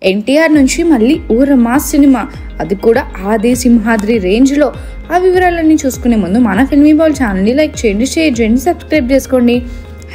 ఎన్టీఆర్ నుంచి మళ్ళీ ఊరమాస్ సినిమా, అది కూడా ఆది సింహాద్రి రేంజ్లో. ఆ వివరాలన్నీ చూసుకునే ముందు మన ఫిల్మీ బాల్ ఛానల్ని లైక్ చేయండి, షేర్ చేయండి, సబ్స్క్రైబ్ చేసుకోండి.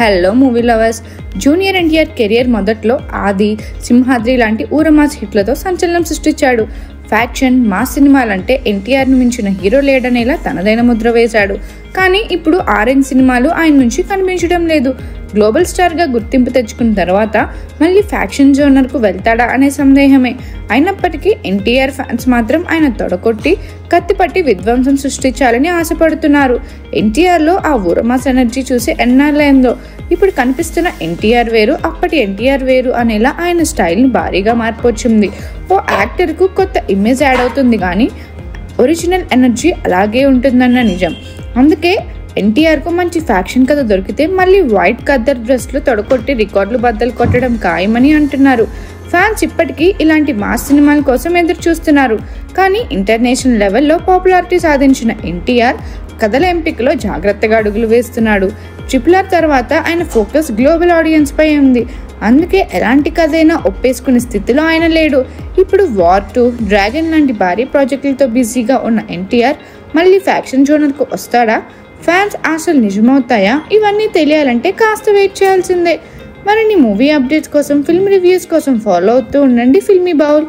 Hello movie lovers. Junior NTR career మొదట్లో ఆది, సింహాద్రి లాంటి ఊరమాస్ హిట్లతో సంచలనం సృష్టించాడు. ఫ్యాక్షన్, మాస్ సినిమాలంటే ఎన్టీఆర్ను మించిన హీరో లేడనేలా తనదైన ముద్ర వేశాడు. కానీ ఇప్పుడు ఆరెంజ్ సినిమాలు ఆయన నుంచి కనిపించడం లేదు. గ్లోబల్ స్టార్గా గుర్తింపు తెచ్చుకున్న తర్వాత మళ్ళీ ఫ్యాక్షన్ జోనర్కు వెళ్తాడా అనే సందేహమే. అయినప్పటికీ ఎన్టీఆర్ ఫ్యాన్స్ మాత్రం ఆయన తొడకొట్టి కత్తిపట్టి విధ్వంసం సృష్టించాలని ఆశపడుతున్నారు. ఎన్టీఆర్లో ఆ ఊరమాస్ ఎనర్జీ చూసి ఎన్నాళ్ళైందో. ఇప్పుడు కనిపిస్తున్న ఎన్టీఆర్ వేరు, అప్పటి ఎన్టీఆర్ వేరు అనేలా ఆయన స్టైల్ని భారీగా మార్పు వచ్చింది. ఓ యాక్టర్కు కొత్త ఇమేజ్ యాడ్ అవుతుంది కానీ ఒరిజినల్ ఎనర్జీ అలాగే ఉంటుందన్న నిజం. అందుకే ఎన్టీఆర్కు మంచి ఫ్యాక్షన్ కథ దొరికితే మళ్ళీ వైట్ కద్దర్ డ్రెస్లో తొడకొట్టి రికార్డులు బద్దలు కొట్టడం ఖాయమని అంటున్నారు. ఫ్యాన్స్ ఇప్పటికీ ఇలాంటి మాస్ సినిమాల కోసం ఎదురు చూస్తున్నారు. కానీ ఇంటర్నేషనల్ లెవెల్లో పాపులారిటీ సాధించిన ఎన్టీఆర్ కథల ఎంపికలో జాగ్రత్తగా అడుగులు వేస్తున్నాడు. RRR తర్వాత ఆయన ఫోకస్ గ్లోబల్ ఆడియన్స్ పై ఉంది. అందుకే ఎలాంటి కథ అయినా ఒప్పేసుకునే స్థితిలో ఆయన లేడు. ఇప్పుడు వార్ 2, డ్రాగన్ లాంటి భారీ ప్రాజెక్టులతో బిజీగా ఉన్న ఎన్టీఆర్ మళ్ళీ ఫ్యాక్షన్ జోనర్కు వస్తాడా? ఫ్యాన్స్ ఆశలు నిజమవుతాయా? ఇవన్నీ తెలియాలంటే కాస్త వెయిట్ చేయాల్సిందే. మరిన్ని మూవీ అప్డేట్స్ కోసం, ఫిల్మ్ రివ్యూస్ కోసం ఫాలో అవుతూ ఉండండి ఫిల్మీ బౌల్.